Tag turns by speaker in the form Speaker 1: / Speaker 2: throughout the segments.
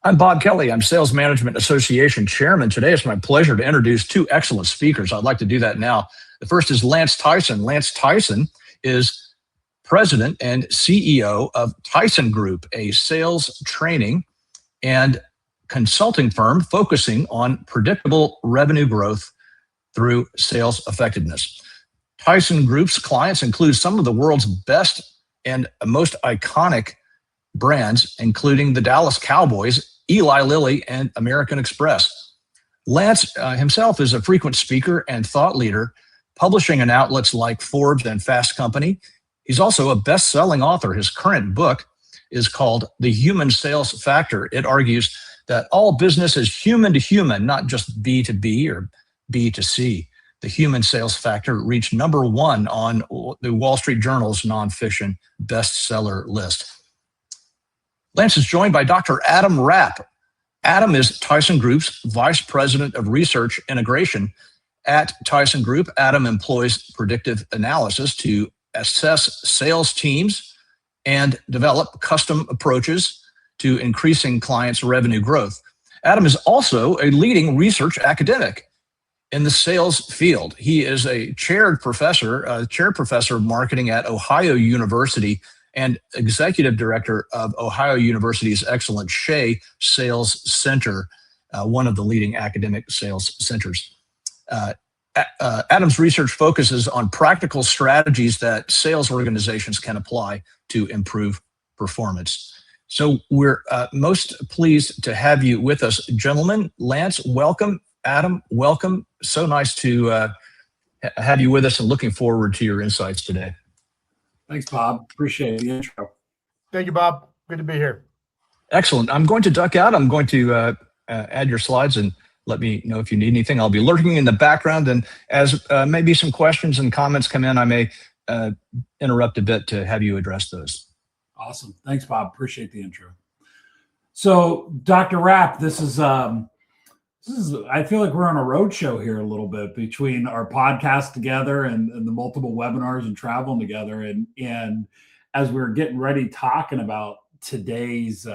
Speaker 1: I'm Bob Kelly. I'm Sales Management Association Chairman. Today it's my pleasure to introduce two excellent speakers. I'd like to do that now. The first is Lance Tyson. Lance Tyson is President and CEO of Tyson Group, a sales training and consulting firm focusing on predictable revenue growth through sales effectiveness. Tyson Group's clients include some of the world's best and most iconic brands, including the Dallas Cowboys, Eli Lilly, and American Express. Lance himself is a frequent speaker and thought leader, publishing in outlets like Forbes and Fast Company. He's also a best-selling author. His current book is called The Human Sales Factor. It argues that all business is human to human, not just B to B or B to C. The Human Sales Factor reached #1 on the Wall Street Journal's nonfiction bestseller list. Lance is joined by Dr. Adam Rapp. Adam is Tyson Group's Vice President of Research Integration. At Tyson Group, Adam employs predictive analysis to assess sales teams and develop custom approaches to increasing clients' revenue growth. Adam is also a leading research academic in the sales field. He is a chair professor of marketing at Ohio University and executive director of Ohio University's excellent Shea Sales Center, one of the leading academic sales centers. Adam's research focuses on practical strategies that sales organizations can apply to improve performance. So we're most pleased to have you with us, gentlemen. Lance, welcome. Adam, welcome. So nice to have you with us and looking forward to your insights today.
Speaker 2: Thanks, Bob. Appreciate the intro.
Speaker 3: Thank you, Bob. Good to be here.
Speaker 1: Excellent. I'm going to duck out. I'm going to add your slides and let me know if you need anything. I'll be lurking in the background, and as maybe some questions and comments come in, I may interrupt a bit to have you address those.
Speaker 2: Awesome. Thanks, Bob. Appreciate the intro. So, Dr. Rapp, this is I feel like we're on a road show here a little bit between our podcast together and the multiple webinars and traveling together. And as we're getting ready talking about today's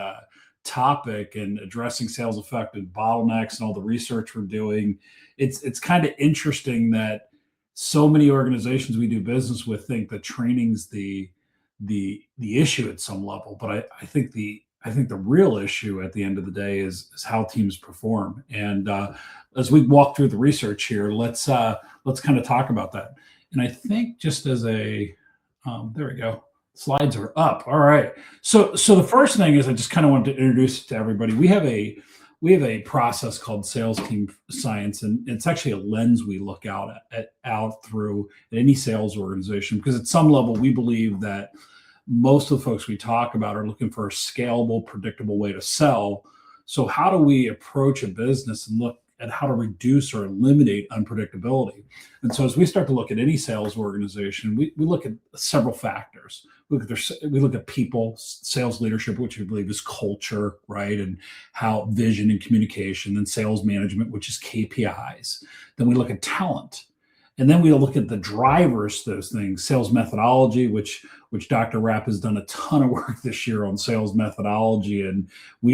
Speaker 2: topic and addressing sales effective bottlenecks and all the research we're doing, it's kind of interesting that so many organizations we do business with think that training's the issue at some level. But I think the real issue at the end of the day is how teams perform. And as we walk through the research here, let's kind of talk about that. And I think just as a, there we go, slides are up. All right. So the first thing is I just kind of wanted to introduce to everybody. We have a process called sales team science, and it's actually a lens we look out through at any sales organization, because at some level we believe that most of the folks we talk about are looking for a scalable, predictable way to sell. So how do we approach a business and look at how to reduce or eliminate unpredictability? And so as we start to look at any sales organization, we look at several factors. We look at people, sales leadership, which we believe is culture, right? And how vision and communication, then sales management, which is KPIs. Then we look at talent. And then we look at the drivers, those things, sales methodology, which Dr. Rapp has done a ton of work this year on sales methodology. And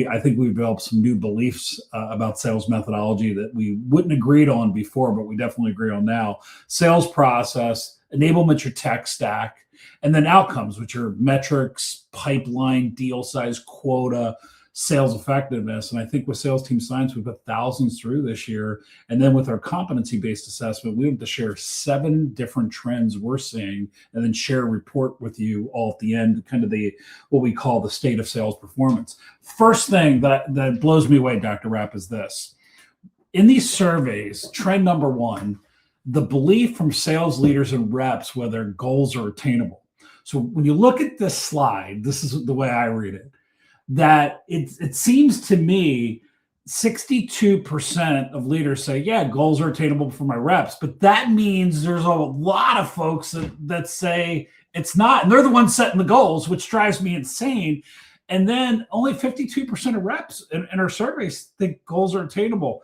Speaker 2: I think we've developed some new beliefs about sales methodology that we wouldn't agreed on before, but we definitely agree on now. Sales process, enablement, your tech stack, and then outcomes, which are metrics, pipeline, deal size, quota, sales effectiveness. And I think with sales team science, we put thousands through this year. And then with our competency-based assessment, we have to share 7 different trends we're seeing and then share a report with you all at the end, kind of what we call the state of sales performance. First thing that blows me away, Dr. Rapp, is this. In these surveys, trend number 1, the belief from sales leaders and reps whether goals are attainable. So when you look at this slide, this is the way I read it, that it seems to me 62% of leaders say, yeah, goals are attainable for my reps. But that means there's a lot of folks that say it's not. And they're the ones setting the goals, which drives me insane. And then only 52% of reps in our surveys think goals are attainable.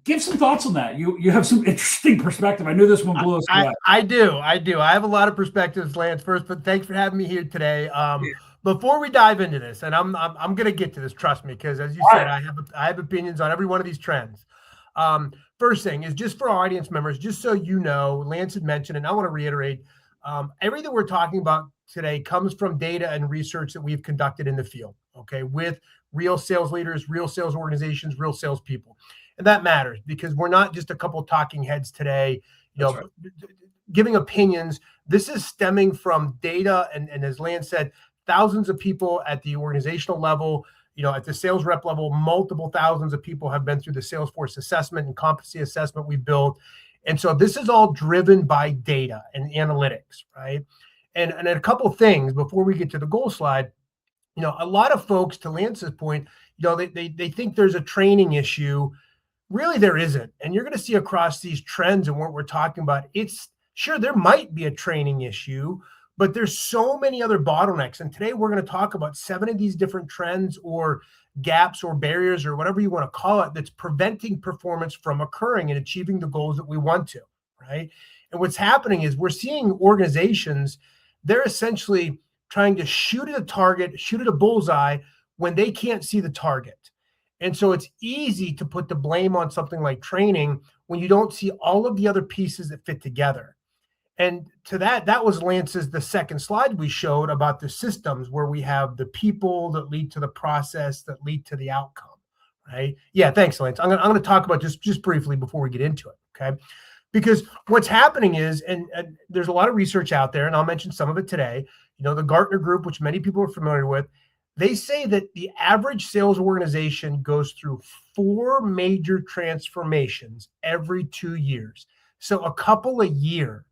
Speaker 2: Give some thoughts on that. You have some interesting perspective. I knew this one blew us away.
Speaker 3: I do. I have a lot of perspectives, Lance, first, but thanks for having me here today. Before we dive into this, and I'm going to get to this, trust me, because as you said, I have opinions on every one of these trends. First thing is just for our audience members, just so you know, Lance had mentioned, and I want to reiterate, everything we're talking about today comes from data and research that we've conducted in the field, okay, with real sales leaders, real sales organizations, real salespeople. And that matters because we're not just a couple of talking heads today, giving opinions. This is stemming from data. And as Lance said, thousands of people at the organizational level, at the sales rep level, multiple thousands of people have been through the Salesforce assessment and competency assessment we built. And so this is all driven by data and analytics, right? And a couple of things before we get to the goal slide. A lot of folks, to Lance's point, they think there's a training issue. Really, there isn't. And you're going to see across these trends and what we're talking about, it's sure there might be a training issue, but there's so many other bottlenecks. And today we're going to talk about 7 of these different trends or gaps or barriers or whatever you want to call it that's preventing performance from occurring and achieving the goals that we want to, right? And what's happening is we're seeing organizations, they're essentially trying to shoot at a target, shoot at a bullseye when they can't see the target. And so it's easy to put the blame on something like training when you don't see all of the other pieces that fit together. And to that was the second slide we showed about the systems where we have the people that lead to the process that lead to the outcome, right? Yeah, thanks, Lance. I'm going to talk about just briefly before we get into it, okay? Because what's happening is, and there's a lot of research out there, and I'll mention some of it today, the Gartner Group, which many people are familiar with, they say that the average sales organization goes through 4 major transformations every 2 years. So a couple a year.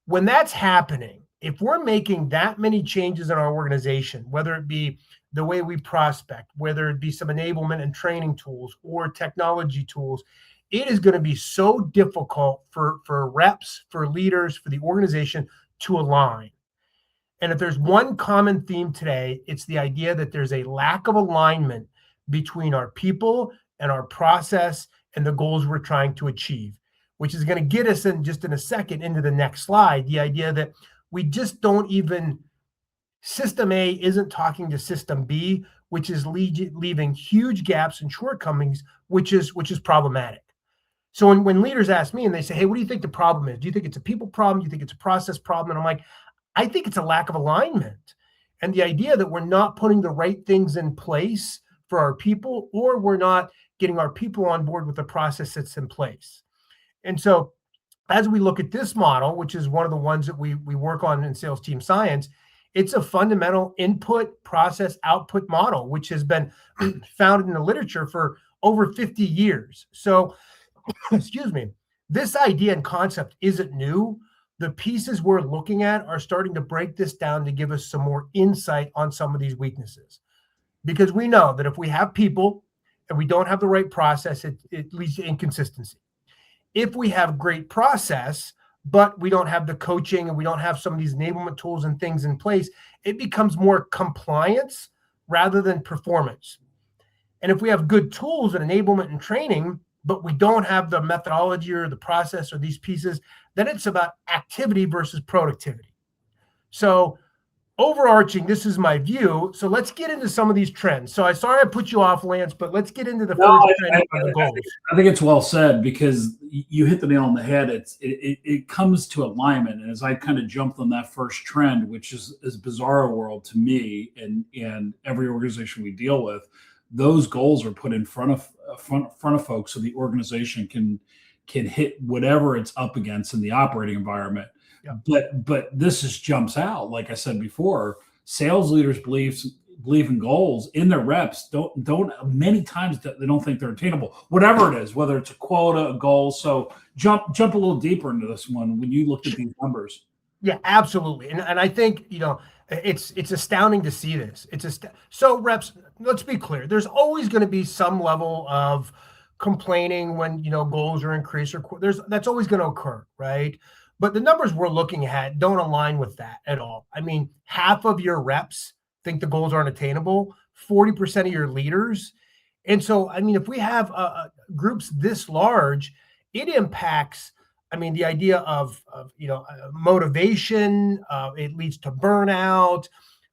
Speaker 3: When that's happening, if we're making that many changes in our organization, whether it be the way we prospect, whether it be some enablement and training tools or technology tools, it is going to be so difficult for reps, for leaders, for the organization to align. And if there's one common theme today, it's the idea that there's a lack of alignment between our people and our process and the goals we're trying to achieve, which is going to get us in a second into the next slide. The idea that we just don't even, system A isn't talking to system B, which is leaving huge gaps and shortcomings, which is problematic. So when leaders ask me and they say, hey, what do you think the problem is? Do you think it's a people problem? Do you think it's a process problem? And I'm like, I think it's a lack of alignment. And the idea that we're not putting the right things in place for our people, or we're not getting our people on board with the process that's in place. And so as we look at this model, which is one of the ones that we work on in sales team science, it's a fundamental input, process, output model, which has been found in the literature for over 50 years. So, excuse me, this idea and concept isn't new. The pieces we're looking at are starting to break this down to give us some more insight on some of these weaknesses. Because we know that if we have people and we don't have the right process, it leads to inconsistency. If we have great process, but we don't have the coaching and we don't have some of these enablement tools and things in place, it becomes more compliance rather than performance. And if we have good tools and enablement and training, but we don't have the methodology or the process or these pieces, then it's about activity versus productivity. So overarching, this is my view. So let's get into some of these trends. So sorry I put you off, Lance, but let's get into the first trend of the goals.
Speaker 2: I think it's well said because you hit the nail on the head. It comes to alignment. And as I kind of jumped on that first trend, which is bizarre world to me and every organization we deal with, those goals are put in front of folks so the organization can hit whatever it's up against in the operating environment. Yeah. But this just jumps out. Like I said before, sales leaders believe in goals in their reps. Don't many times they don't think they're attainable. Whatever it is, whether it's a quota, a goal. So jump a little deeper into this one when you looked at these numbers.
Speaker 3: Yeah, absolutely. And I think it's astounding to see this. So reps. Let's be clear. There's always going to be some level of complaining when goals are increased or that's always going to occur, right? But the numbers we're looking at don't align with that at all. I mean, half of your reps think the goals aren't attainable, 40% of your leaders. And so, I mean, if we have groups this large, it impacts, the idea of motivation, it leads to burnout.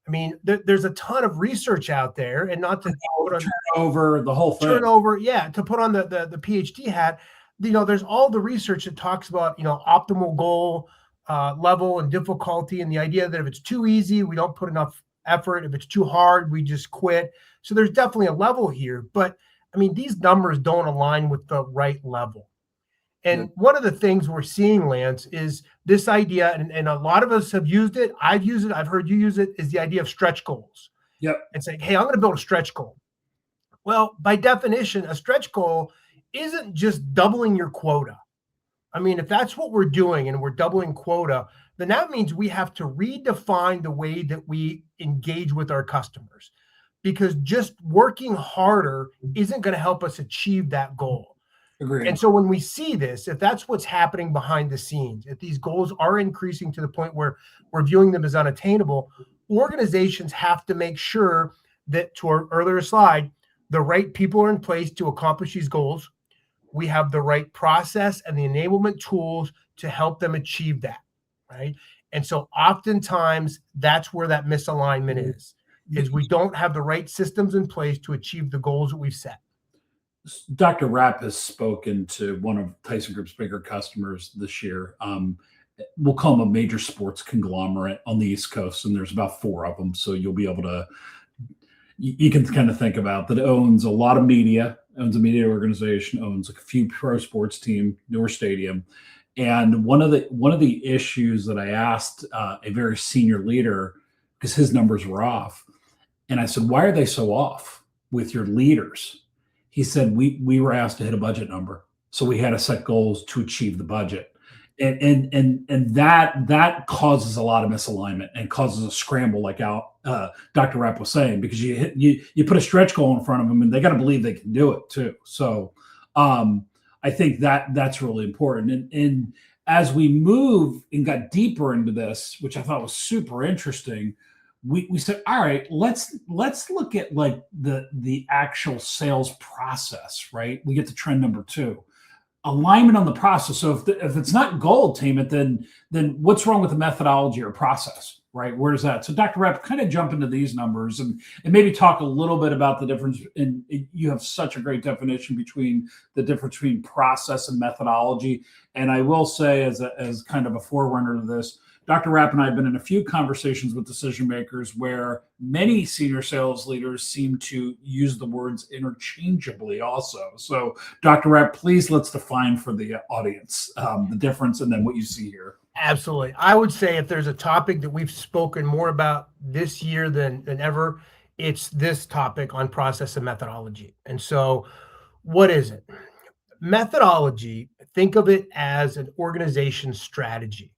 Speaker 3: I mean, there's a ton of research out there, and not to put on
Speaker 2: turnover, the whole thing.
Speaker 3: Turnover, yeah, to put on the PhD hat, there's all the research that talks about, optimal goal level and difficulty, and the idea that if it's too easy, we don't put enough effort. If it's too hard, we just quit. So there's definitely a level here, but I mean, these numbers don't align with the right level. And one of the things we're seeing, Lance, is this idea, and a lot of us have used it. I've used it. I've heard you use it, is the idea of stretch goals.
Speaker 2: Yep.
Speaker 3: And saying, hey, I'm going to build a stretch goal. Well, by definition, a stretch goal isn't just doubling your quota. I mean, if that's what we're doing and we're doubling quota, then that means we have to redefine the way that we engage with our customers, because just working harder isn't going to help us achieve that goal.
Speaker 2: Agreed.
Speaker 3: And so when we see this, if that's what's happening behind the scenes, if these goals are increasing to the point where we're viewing them as unattainable, organizations have to make sure that, to our earlier slide, the right people are in place to accomplish these goals. We have the right process and the enablement tools to help them achieve that, right? And so oftentimes that's where that misalignment is we don't have the right systems in place to achieve the goals that we've set.
Speaker 2: Dr. Rapp has spoken to one of Tyson Group's bigger customers this year. We'll call them a major sports conglomerate on the East Coast, and there's about 4 of them. So you'll be able to, you can kind of think about that. It owns a lot of media, owns a media organization, owns a few pro sports team, Newer Stadium. And one of the issues that I asked a very senior leader, because his numbers were off, and I said, why are they so off with your leaders? He said, we were asked to hit a budget number, so we had to set goals to achieve the budget, and that causes a lot of misalignment and causes a scramble, like Dr. Rapp was saying, because you put a stretch goal in front of them, and they got to believe they can do it too. So I think that's really important. And as we move and got deeper into this, which I thought was super interesting, we said, all right, let's look at like the actual sales process, right? We get to trend number 2, alignment on the process. So if it's not goal attainment, then what's wrong with the methodology or process, right? Where's that? So Dr. Rapp, kind of jump into these numbers and maybe talk a little bit about the difference. And you have such a great definition between the difference between process and methodology. And I will say, as kind of a forerunner to this, Dr. Rapp and I have been in a few conversations with decision makers where many senior sales leaders seem to use the words interchangeably also. So Dr. Rapp, please, let's define for the audience the difference and then what you see here.
Speaker 3: Absolutely. I would say if there's a topic that we've spoken more about this year than ever, it's this topic on process and methodology. And so what is it? Methodology, think of it as an organization strategy.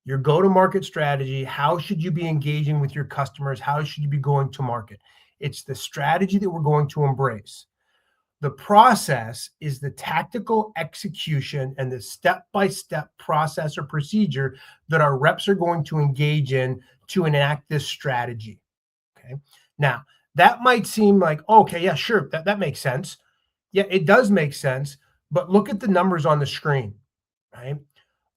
Speaker 3: Your go-to-market strategy. How should you be engaging with your customers? How should you be going to market? It's the strategy that we're going to embrace. The process is the tactical execution and the step-by-step process or procedure that our reps are going to engage in to enact this strategy. Okay. Now, that might seem like, okay, yeah, sure, that makes sense. Yeah, it does make sense, but look at the numbers on the screen, right?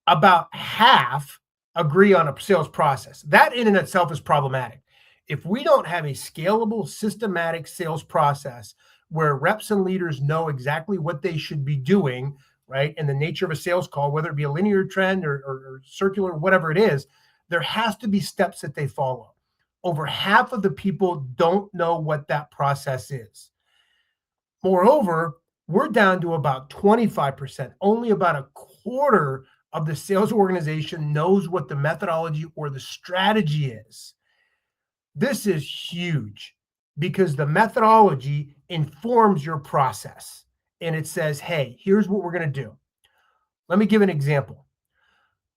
Speaker 3: About half agree on a sales process. That in and itself is problematic. If we don't have a scalable, systematic sales process where reps and leaders know exactly what they should be doing, right, and the nature of a sales call, whether it be a linear trend or circular, whatever it is, there has to be steps that they follow. Over half of the people don't know what that process is. Moreover, we're down to about 25%. Only about a quarter of the sales organization knows what the methodology or the strategy is. This is huge because the methodology informs your process and it says, hey, here's what we're going to do. Let me give an example.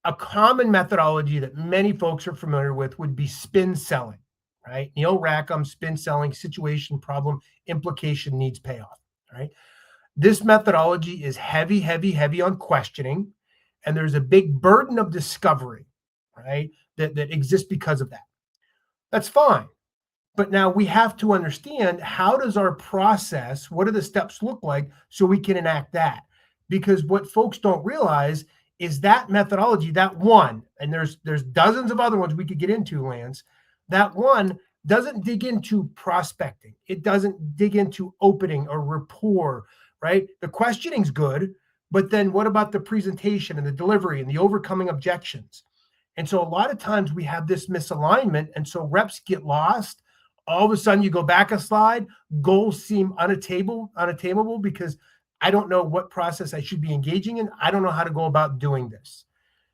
Speaker 3: A common methodology that many folks are familiar with would be spin selling, right? Neil Rackham, spin selling, situation, problem, implication, needs, payoff, right? This methodology is heavy, heavy, heavy on questioning. And there's a big burden of discovery, right, that exists because of that. That's fine. But now we have to understand, how does our process, what do the steps look like so we can enact that? Because what folks don't realize is that methodology, that one, and there's dozens of other ones we could get into, Lance, that one doesn't dig into prospecting. It doesn't dig into opening or rapport, right? The questioning's good, but then what about the presentation and the delivery and the overcoming objections? And so a lot of times we have this misalignment, and so reps get lost. All of a sudden you go back a slide, goals seem unattainable because I don't know what process I should be engaging in. I don't know how to go about doing this.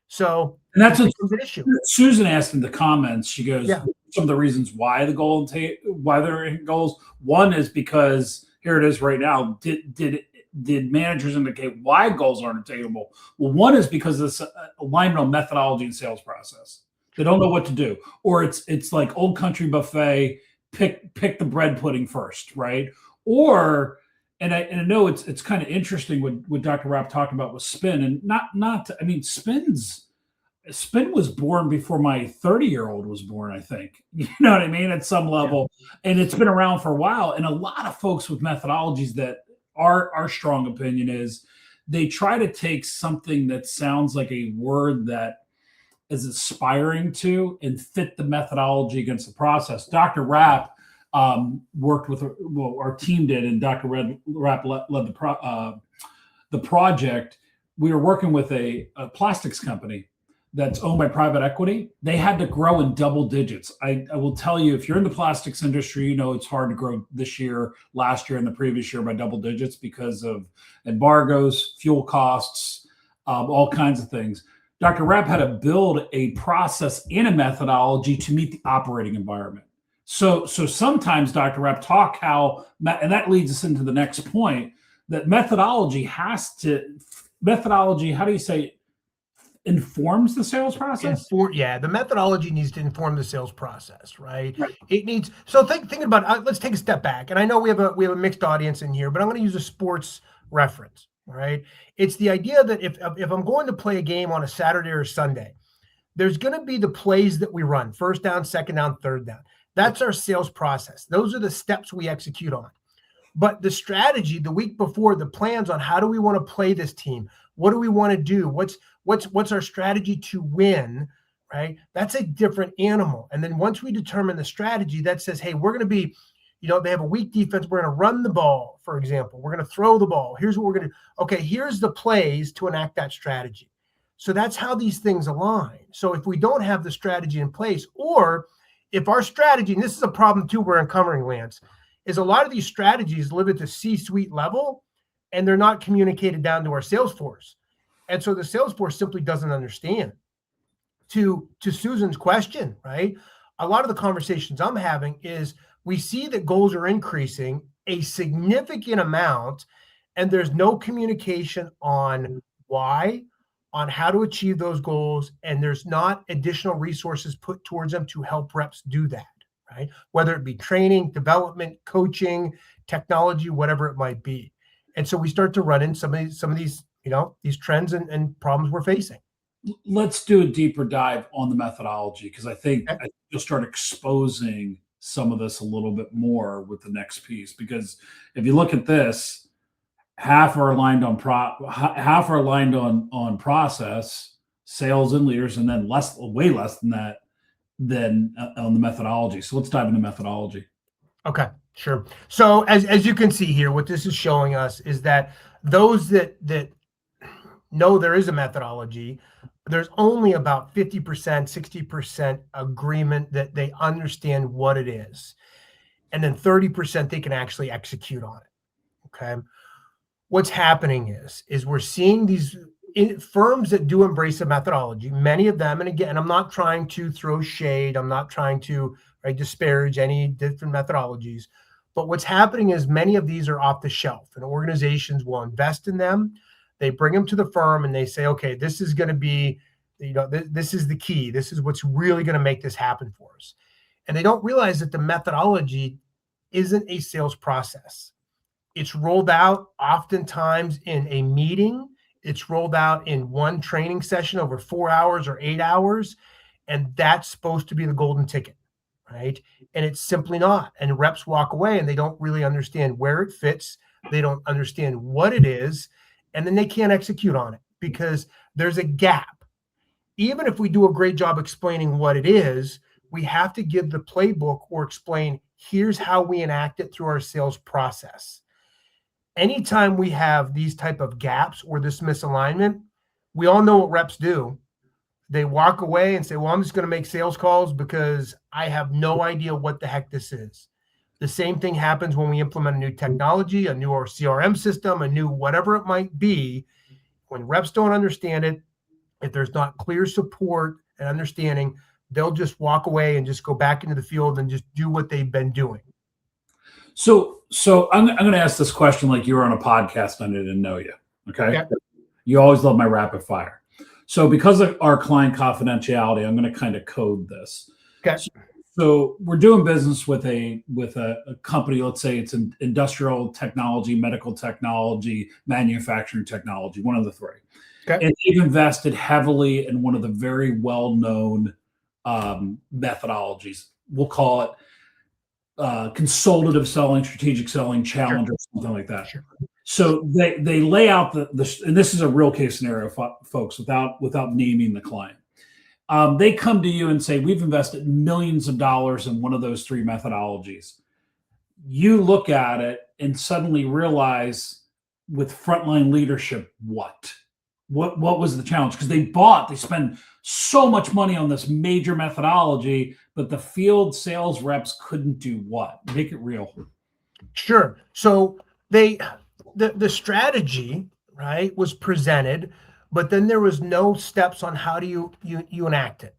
Speaker 3: So
Speaker 2: and that's
Speaker 3: an issue.
Speaker 2: Susan asked in the comments. She goes,
Speaker 3: yeah.
Speaker 2: Some of the reasons why why they're in goals. One is because here it is right now. Did managers indicate why goals aren't attainable? Well, one is because of this alignment on methodology and sales process. They don't know what to do, or it's like old country buffet. Pick the bread pudding first, right? Or and I know it's kind of interesting what Dr. Rapp talked about with spin, and I mean spin was born before my 30-year-old was born, I think. You know what I mean? At some level, and it's been around for a while. And a lot of folks with methodologies that our strong opinion is they try to take something that sounds like a word that is aspiring to and fit the methodology against the process. Dr. Rapp worked with, our team did, and Dr. Rapp led the project. We were working with a plastics company that's owned by private equity. They had to grow in double digits. I will tell you, if you're in the plastics industry, you know it's hard to grow this year, last year, and the previous year by double digits because of embargoes, fuel costs, all kinds of things. Dr. Rapp had to build a process and a methodology to meet the operating environment. So sometimes Dr. Rapp talk how, and that leads us into the next point, that methodology, how do you say, informs the sales process?
Speaker 3: The methodology needs to inform the sales process, right? It needs. So thinking about, let's take a step back. And I know we have a mixed audience in here, but I'm going to use a sports reference. All right. It's the idea that if I'm going to play a game on a Saturday or Sunday, there's going to be the plays that we run: first down, second down, third down. That's our sales process. Those are the steps we execute on. But the strategy the week before, the plans on how do we want to play this team? What do we want to do? What's our strategy to win? Right? That's a different animal. And then once we determine the strategy, that says, hey, we're going to be, they have a weak defense. We're going to run the ball, for example. We're going to throw the ball. Here's what we're going to do. Okay, here's the plays to enact that strategy. So that's how these things align. So if we don't have the strategy in place, or if our strategy, and this is a problem too we're uncovering, Lance, is a lot of these strategies live at the C-suite level, and they're not communicated down to our sales force. And so the sales force simply doesn't understand. To Susan's question, right? A lot of the conversations I'm having is we see that goals are increasing a significant amount, and there's no communication on why, on how to achieve those goals, and there's not additional resources put towards them to help reps do that, right? Whether it be training, development, coaching, technology, whatever it might be. And so we start to run in some of these, these trends and problems we're facing.
Speaker 2: Let's do a deeper dive on the methodology, because I think you'll start exposing some of this a little bit more with the next piece. Because if you look at this, half are aligned on process, sales, and leaders, and then way less than that than on the methodology. So let's dive into methodology.
Speaker 3: Okay, sure. So as you can see here, what this is showing us is that those that know there is a methodology, there's only about 50%, 60% agreement that they understand what it is. And then 30% they can actually execute on it. Okay. What's happening is we're seeing these firms that do embrace a methodology, many of them, and again, I'm not trying to throw shade, I'm not trying to disparage any different methodologies, but what's happening is many of these are off the shelf, and organizations will invest in them. They bring them to the firm and they say, okay, this is going to be, this is the key. This is what's really going to make this happen for us. And they don't realize that the methodology isn't a sales process. It's rolled out oftentimes in a meeting. It's rolled out in one training session over 4 hours or 8 hours. And that's supposed to be the golden ticket, right? And it's simply not. And reps walk away and they don't really understand where it fits. They don't understand what it is. And then they can't execute on it because there's a gap. Even if we do a great job explaining what it is, we have to give the playbook or explain, here's how we enact it through our sales process. Anytime we have these type of gaps or this misalignment, we all know what reps do. They walk away and say, well, I'm just going to make sales calls because I have no idea what the heck this is. The same thing happens when we implement a new technology, a new CRM system, a new whatever it might be. When reps don't understand it, if there's not clear support and understanding, they'll just walk away and just go back into the field and just do what they've been doing.
Speaker 2: So I'm going to ask this question like you were on a podcast and I didn't know you. Okay. You always love my rapid fire. So because of our client confidentiality, I'm going to kind of code this.
Speaker 3: Okay.
Speaker 2: So we're doing business with a company. Let's say it's an industrial technology, medical technology, manufacturing technology, one of the three.
Speaker 3: Okay.
Speaker 2: And they've invested heavily in one of the very well-known methodologies. We'll call it consultative selling, strategic selling, challenge, or something like that.
Speaker 3: Sure.
Speaker 2: So they lay out the and this is a real case scenario, folks, without naming the client. They come to you and say, we've invested millions of dollars in one of those three methodologies. You look at it and suddenly realize with frontline leadership, what was the challenge? Because they spend so much money on this major methodology, but the field sales reps couldn't do what? Make it real.
Speaker 3: Sure. So the strategy, right, was presented, but then there was no steps on how do you enact it.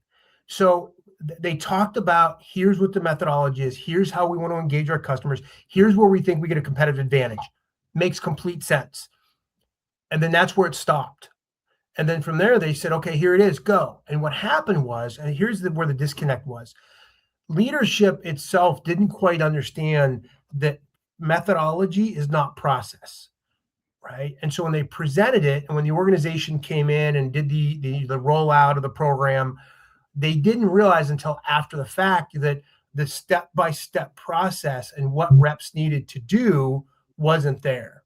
Speaker 3: So they talked about, here's what the methodology is. Here's how we want to engage our customers. Here's where we think we get a competitive advantage. Makes complete sense. And then that's where it stopped. And then from there, they said, okay, here it is, go. And what happened was, and here's where the disconnect was, leadership itself didn't quite understand that methodology is not process, right? And so when they presented it, and when the organization came in and did the rollout of the program, they didn't realize until after the fact that the step-by-step process and what reps needed to do wasn't there.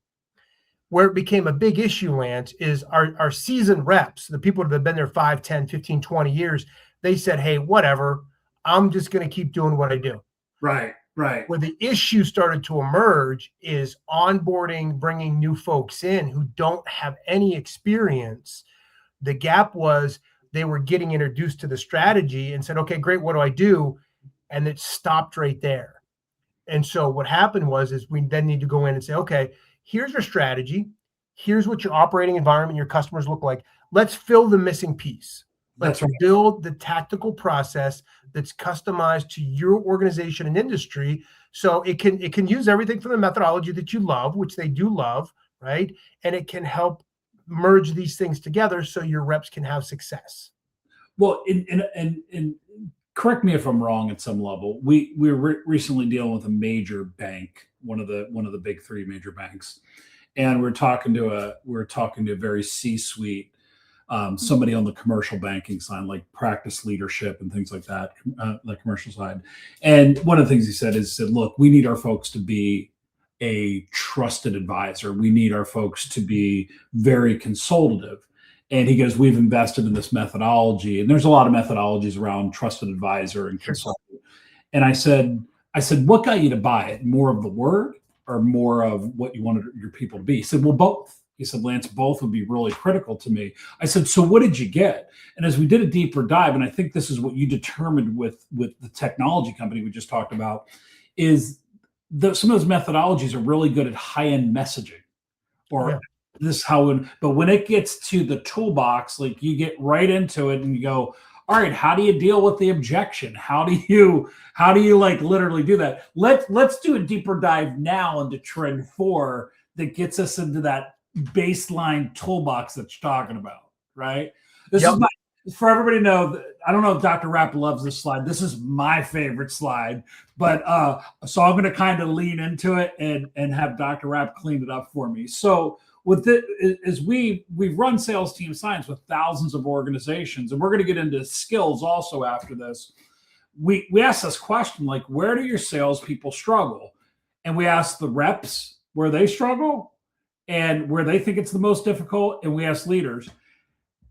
Speaker 3: Where it became a big issue, Lance, is our seasoned reps, the people that have been there 5, 10, 15, 20 years, they said, hey, whatever, I'm just going to keep doing what I do.
Speaker 2: Right.
Speaker 3: Where the issue started to emerge is onboarding, bringing new folks in who don't have any experience. The gap was they were getting introduced to the strategy and said, okay, great, what do I do? And it stopped right there. And so what happened is we then need to go in and say, okay, here's your strategy. Here's what your operating environment, your customers look like. Let's fill the missing piece. Let's build the tactical process that's customized to your organization and industry. So it can use everything from the methodology that you love, which they do love, right? And it can help merge these things together so your reps can have success.
Speaker 2: Well, and correct me if I'm wrong at some level. We were recently dealing with a major bank, one of the big three major banks, and we're talking to a very C-suite. Somebody on the commercial banking side, like practice leadership and things like that, like commercial side. And one of the things he said is, look, we need our folks to be a trusted advisor. We need our folks to be very consultative. And he goes, we've invested in this methodology. And there's a lot of methodologies around trusted advisor and consultant. And I said, what got you to buy it? More of the word or more of what you wanted your people to be? He said, well, both. He said, Lance, both would be really critical to me. I said, so what did you get? And as we did a deeper dive, and I think this is what you determined with the technology company we just talked about, is some of those methodologies are really good at high-end messaging, or this is how, but when it gets to the toolbox, like you get right into it and you go, all right, how do you deal with the objection? How do you like literally do that? Let's do a deeper dive now into trend 4 that gets us into that baseline toolbox that you're talking about, right? This is for everybody to know. I don't know if Dr. Rapp loves this slide. This is my favorite slide, but so I'm going to kind of lean into it and have Dr. Rapp clean it up for me. So with it, as we've run sales team science with thousands of organizations, and we're going to get into skills also after this. We ask this question, like, where do your salespeople struggle? And we ask the reps where they struggle and where they think it's the most difficult, and we ask leaders.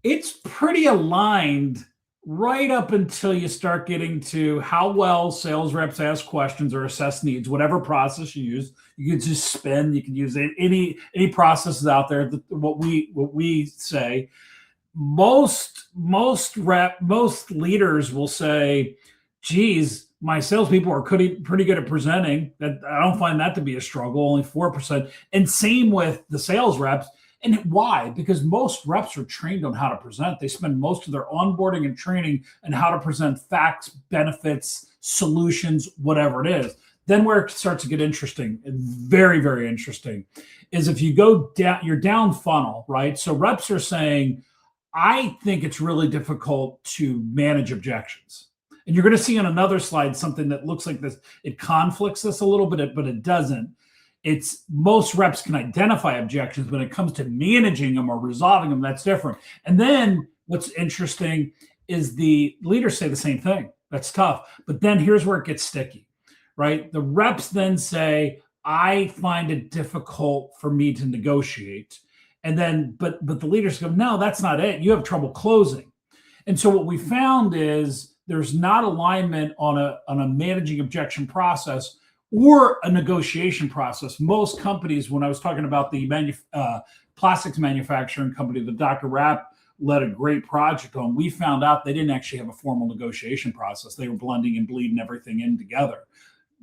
Speaker 2: It's pretty aligned right up until you start getting to how well sales reps ask questions or assess needs, whatever process you use. You can just spin. You can use any processes out there. What we say, most leaders will say, "Geez, my salespeople are pretty good at presenting. That I don't find that to be a struggle. Only 4%." And same with the sales reps. And why? Because most reps are trained on how to present. They spend most of their onboarding and training on how to present facts, benefits, solutions, whatever it is. Then where it starts to get interesting, and very, very interesting, is if you go down, you're down funnel, right? So reps are saying, I think it's really difficult to manage objections. And you're going to see on another slide something that looks like this. It conflicts this a little bit, but it doesn't. It's most reps can identify objections, but when it comes to managing them or resolving them, that's different. And then what's interesting is the leaders say the same thing. That's tough. But then here's where it gets sticky, right? The reps then say, I find it difficult for me to negotiate. And then, but the leaders go, no, that's not it. You have trouble closing. And so what we found is there's not alignment on a managing objection process or a negotiation process. Most companies, when I was talking about the plastics manufacturing company that Dr. Rapp led a great project on, we found out they didn't actually have a formal negotiation process. They were blending and bleeding everything in together.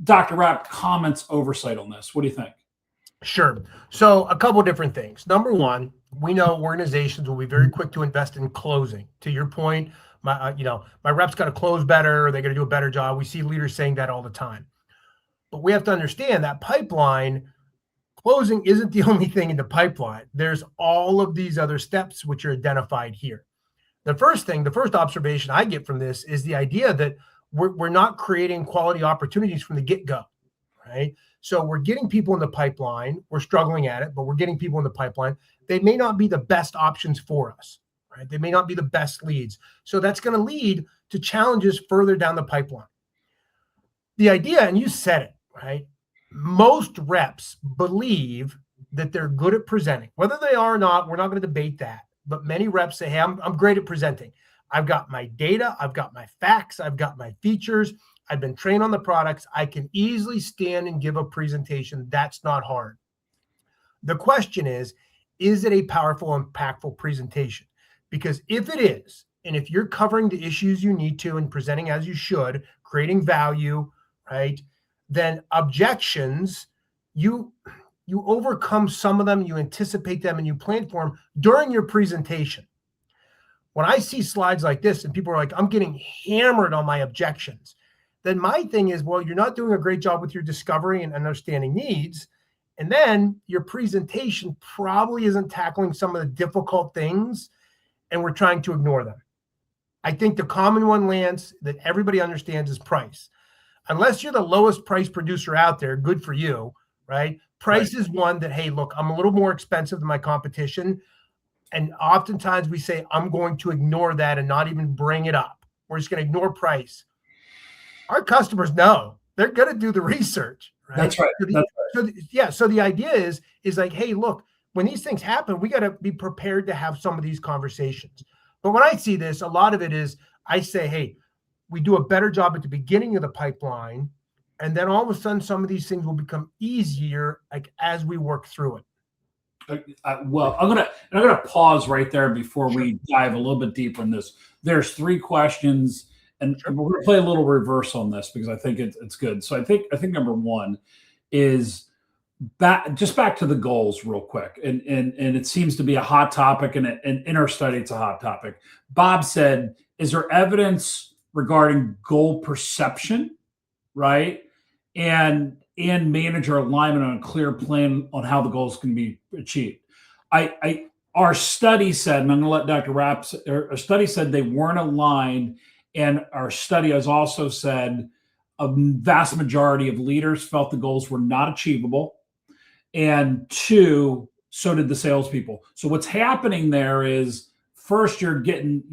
Speaker 2: Dr. Rapp, comments, oversight on this. What do you think?
Speaker 3: Sure. So a couple different things. Number one, we know organizations will be very quick to invest in closing. To your point, my reps got to close better. They got to do a better job. We see leaders saying that all the time. But we have to understand that pipeline closing isn't the only thing in the pipeline. There's all of these other steps which are identified here. The first observation I get from this is the idea that we're not creating quality opportunities from the get-go, right? So we're getting people in the pipeline. We're struggling at it, but we're getting people in the pipeline. They may not be the best options for us, right? They may not be the best leads. So that's going to lead to challenges further down the pipeline. The idea, and you said it, right? Most reps believe that they're good at presenting. Whether they are or not, we're not going to debate that. But many reps say, hey, I'm great at presenting. I've got my data. I've got my facts. I've got my features. I've been trained on the products. I can easily stand and give a presentation. That's not hard. The question is it a powerful, impactful presentation? Because if it is, and if you're covering the issues you need to and presenting as you should, creating value, right, then objections, you overcome some of them, you anticipate them, and you plan for them during your presentation. When I see slides like this and people are like, I'm getting hammered on my objections, then my thing is, well, you're not doing a great job with your discovery and understanding needs. And then your presentation probably isn't tackling some of the difficult things, and we're trying to ignore them. I think the common one, Lance, that everybody understands is price. Unless you're the lowest price producer out there, good for you, right? Price is one that, hey, look, I'm a little more expensive than my competition. And oftentimes we say, I'm going to ignore that and not even bring it up. We're just going to ignore price. Our customers know they're going to do the research, right?
Speaker 2: That's right.
Speaker 3: So the idea is like, hey, look, when these things happen, we got to be prepared to have some of these conversations. But when I see this, a lot of it is I say, hey, we do a better job at the beginning of the pipeline, and then all of a sudden some of these things will become easier like as we work through it.
Speaker 2: Well, I'm gonna pause right there before we dive a little bit deeper in this. There's 3 questions, and we're gonna play a little reverse on this because I think it's good. So I think number 1 is back to the goals real quick, and it seems to be a hot topic, and in our study it's a hot topic. Bob said, is there evidence regarding goal perception, right? And manager alignment on a clear plan on how the goals can be achieved. Our study said, and I'm going to let Dr. Rapp, our study said they weren't aligned. And our study has also said a vast majority of leaders felt the goals were not achievable. And 2, so did the salespeople. So what's happening there is, first, you're getting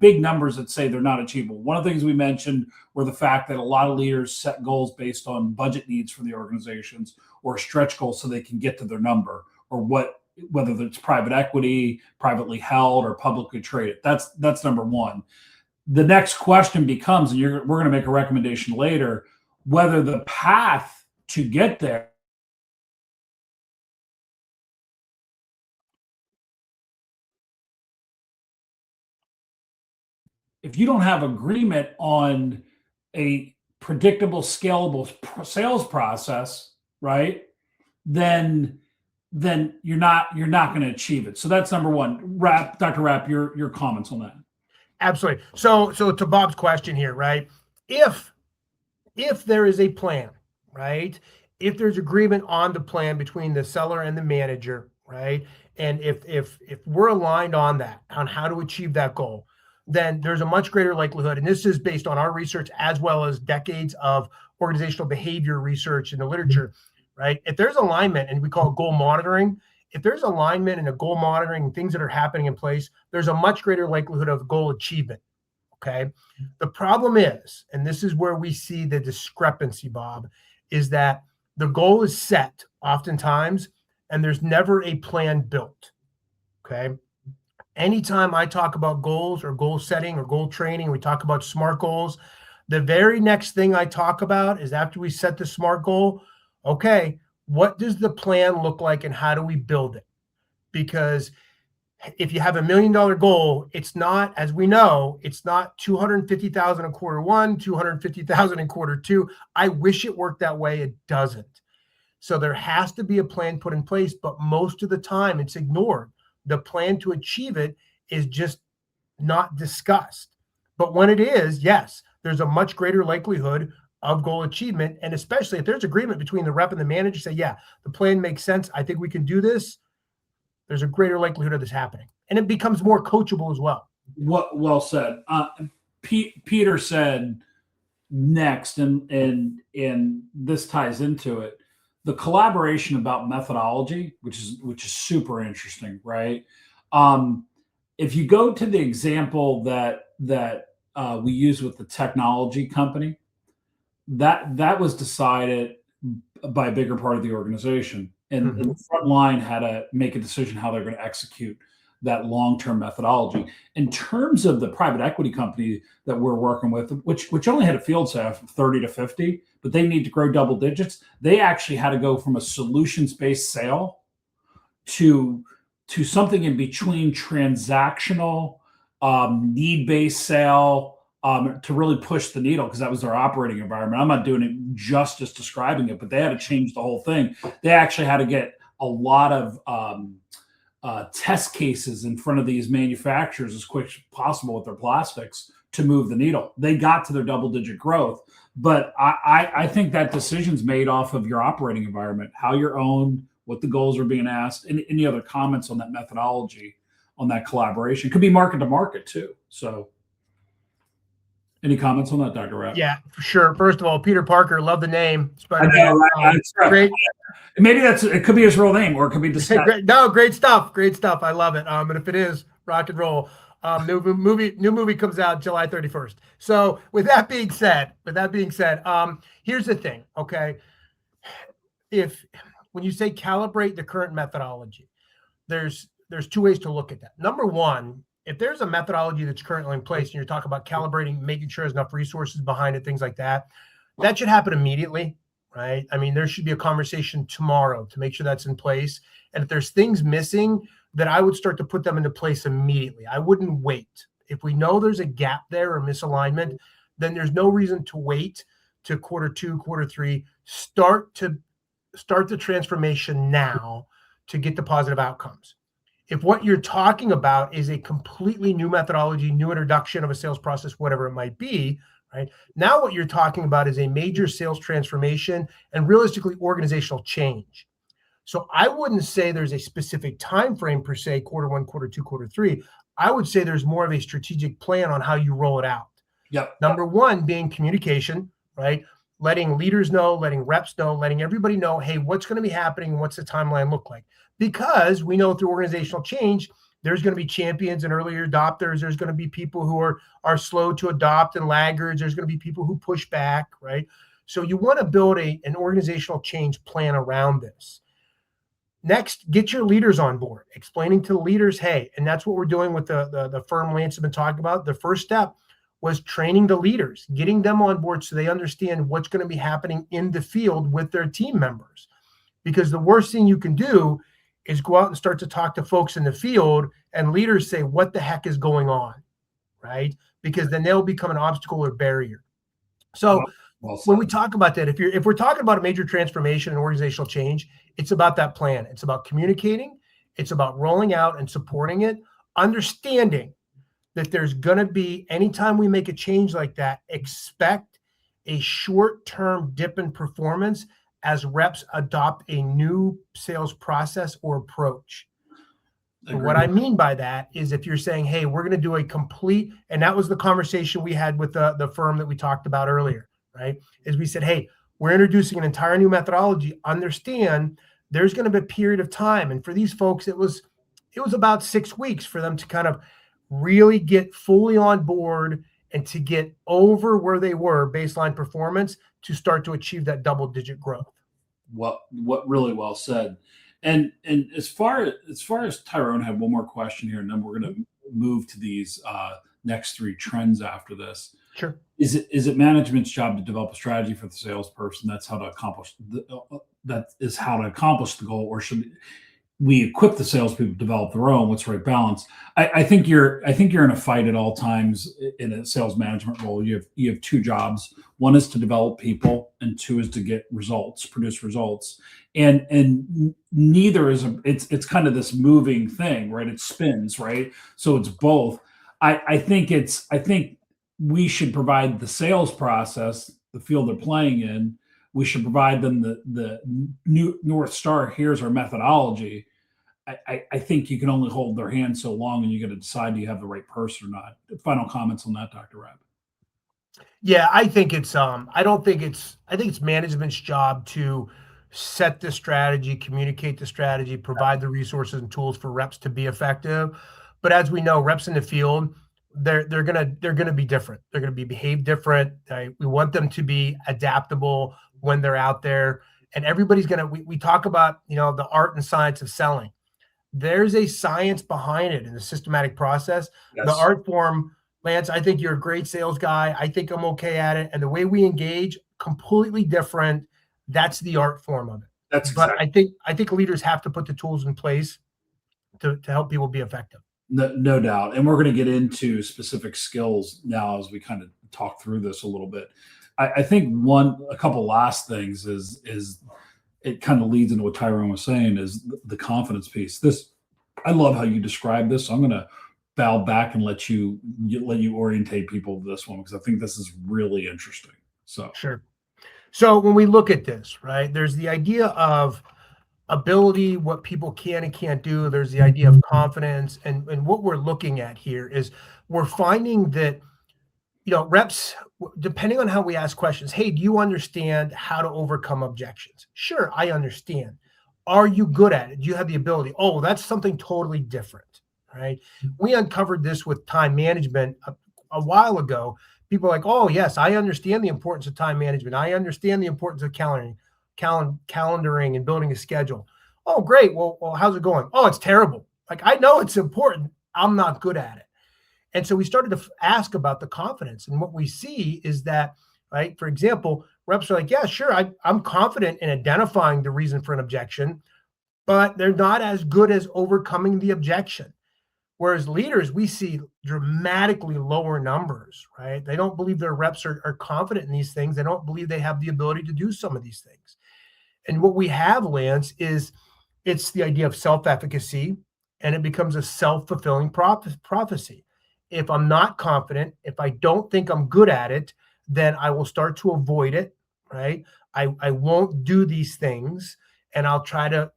Speaker 2: big numbers that say they're not achievable. One of the things we mentioned were the fact that a lot of leaders set goals based on budget needs for the organizations or stretch goals so they can get to their number or what whether it's private equity, privately held, or publicly traded. That's number one. The next question becomes, and we're going to make a recommendation later, whether the path to get there if you don't have agreement on a predictable, scalable sales process, right? Then you're not going to achieve it. So that's number one. Dr. Rapp, your comments on that.
Speaker 3: Absolutely. So to Bob's question here, right? If there is a plan, right? If there's agreement on the plan between the seller and the manager, right? And if we're aligned on that, on how to achieve that goal, then there's a much greater likelihood, and this is based on our research as well as decades of organizational behavior research in the literature, right? If there's alignment, and we call it goal monitoring, if there's alignment and a goal monitoring and things that are happening in place, there's a much greater likelihood of goal achievement, okay? The problem is, and this is where we see the discrepancy, Bob, is that the goal is set oftentimes, and there's never a plan built, okay? Anytime I talk about goals or goal setting or goal training, we talk about SMART goals, the very next thing I talk about is after we set the SMART goal, okay, what does the plan look like and how do we build it? Because if you have $1 million goal, it's not, as we know, it's not 250,000 in quarter one, 250,000 in quarter two. I wish it worked that way. It doesn't. So there has to be a plan put in place, but most of the time it's ignored. The plan to achieve it is just not discussed. But when it is, yes, there's a much greater likelihood of goal achievement. And especially if there's agreement between the rep and the manager, say, yeah, the plan makes sense. I think we can do this. There's a greater likelihood of this happening. And it becomes more coachable as well.
Speaker 2: Well said. Peter said next, and this ties into it, the collaboration about methodology, which is super interesting, right? If you go to the example that we use with the technology company, that was decided by a bigger part of the organization, and the front line had to make a decision how they're going to execute that long-term methodology. In terms of the private equity company that we're working with, which only had a field staff of 30 to 50, but they need to grow double digits, they actually had to go from a solutions-based sale to something in between transactional, need-based sale, to really push the needle, because that was their operating environment. I'm not doing it justice describing it, but they had to change the whole thing. They actually had to get a lot of test cases in front of these manufacturers as quick as possible with their plastics to move the needle. They got to their double-digit growth, but I think that decision's made off of your operating environment, how you're owned, what the goals are being asked, and any other comments on that methodology, on that collaboration. Could be market to market too. So any comments on that, Dr. Rapp?
Speaker 3: Yeah, for sure. First of all, Peter Parker, love the name.
Speaker 2: I know, right?
Speaker 3: Great.
Speaker 2: Maybe it could be his real name, or it could be
Speaker 3: great, no, great stuff. Great stuff. I love it. But if it is, rock and roll. New movie comes out July 31st. So with that being said, here's the thing. Okay. When you say calibrate the current methodology, there's two ways to look at that. Number one, if there's a methodology that's currently in place and you're talking about calibrating, making sure there's enough resources behind it, things like that, that should happen immediately, right? I mean, there should be a conversation tomorrow to make sure that's in place. And if there's things missing, then I would start to put them into place immediately. I wouldn't wait. If we know there's a gap there or misalignment, then there's no reason to wait to quarter two, quarter three. Start the transformation now to get the positive outcomes. If what you're talking about is a completely new methodology, new introduction of a sales process, whatever it might be, right? Now what you're talking about is a major sales transformation and realistically organizational change. So I wouldn't say there's a specific time frame per se, quarter one, quarter two, quarter three. I would say there's more of a strategic plan on how you roll it out.
Speaker 2: Yep.
Speaker 3: Number one being communication, right? Letting leaders know, letting reps know, letting everybody know, hey, what's going to be happening and what's the timeline look like? Because we know through organizational change, there's going to be champions and early adopters. There's going to be people who are slow to adopt and laggards. There's going to be people who push back, right? So you want to build an organizational change plan around this. Next, get your leaders on board, explaining to the leaders, hey, and that's what we're doing with the firm Lance has been talking about. The first step was training the leaders, getting them on board so they understand what's going to be happening in the field with their team members. Because the worst thing you can do is go out and start to talk to folks in the field and leaders say, what the heck is going on, right? Because then they'll become an obstacle or barrier. So when we talk about that, if we're talking about a major transformation and organizational change, it's about that plan. It's about communicating. It's about rolling out and supporting it, understanding that there's going to be, anytime we make a change like that, expect a short-term dip in performance as reps adopt a new sales process or approach. What I mean by that is if you're saying, hey, we're going to do a complete, and that was the conversation we had with the firm that we talked about earlier, right? Is we said, hey, we're introducing an entire new methodology. Understand there's going to be a period of time. And for these folks, it was about 6 weeks for them to kind of really get fully on board and to get over where they were baseline performance to start to achieve that double-digit growth.
Speaker 2: What really well said. And as far as Tyrone, I have one more question here, and then we're going to move to these next three trends after this.
Speaker 3: Sure.
Speaker 2: Is it management's job to develop a strategy for the salesperson? That's how to accomplish the goal, or should we equip the salespeople to develop their own? What's the right balance? I think you're in a fight at all times in a sales management role. You have two jobs. One is to develop people, and two is to get results, produce results. And neither is it's kind of this moving thing, right? It spins, right? So it's both. I think we should provide the sales process, the field they're playing in. We should provide them the new North Star. Here's our methodology. I think you can only hold their hand so long, and you got to decide, do you have the right person or not? Final comments on that, Dr. Rapp.
Speaker 3: Yeah, I think it's I think it's management's job to set the strategy, communicate the strategy, provide the resources and tools for reps to be effective. But as we know, reps in the field, they're gonna be different. They're gonna behave different. We want them to be adaptable when they're out there. And everybody's we talk about, the art and science of selling. There's a science behind it in the systematic process. Yes. The art form, Lance, I think you're a great sales guy. I think I'm okay at it. And the way we engage, completely different. That's the art form of it. But I think leaders have to put the tools in place to help people be effective.
Speaker 2: No doubt. And we're going to get into specific skills now as we kind of talk through this a little bit. I think a couple last things is it kind of leads into what Tyrone was saying, is the confidence piece. I love how you describe this. So I'm going to bow back and let you orientate people to this one, because I think this is really interesting. So
Speaker 3: sure. So when we look at this, right, there's the idea of ability, what people can and can't do. There's the idea of confidence. And what we're looking at here is we're finding that, reps, depending on how we ask questions, hey, do you understand how to overcome objections? Sure, I understand. Are you good at it? Do you have the ability? Oh, that's something totally different, right? We uncovered this with time management a while ago. People are like, oh, yes, I understand the importance of time management. I understand the importance of calendaring and building a schedule. Oh, great. Well, how's it going? Oh, it's terrible. Like, I know it's important. I'm not good at it. And so we started to ask about the confidence. And what we see is that, right, for example, reps are like, yeah, sure, I'm confident in identifying the reason for an objection, but they're not as good as overcoming the objection. Whereas leaders, we see dramatically lower numbers, right? They don't believe their reps are confident in these things. They don't believe they have the ability to do some of these things. And what we have, Lance, is it's the idea of self-efficacy, and it becomes a self-fulfilling prophecy. If I'm not confident, if I don't think I'm good at it, then I will start to avoid it, right? I won't do these things, and I'll try to,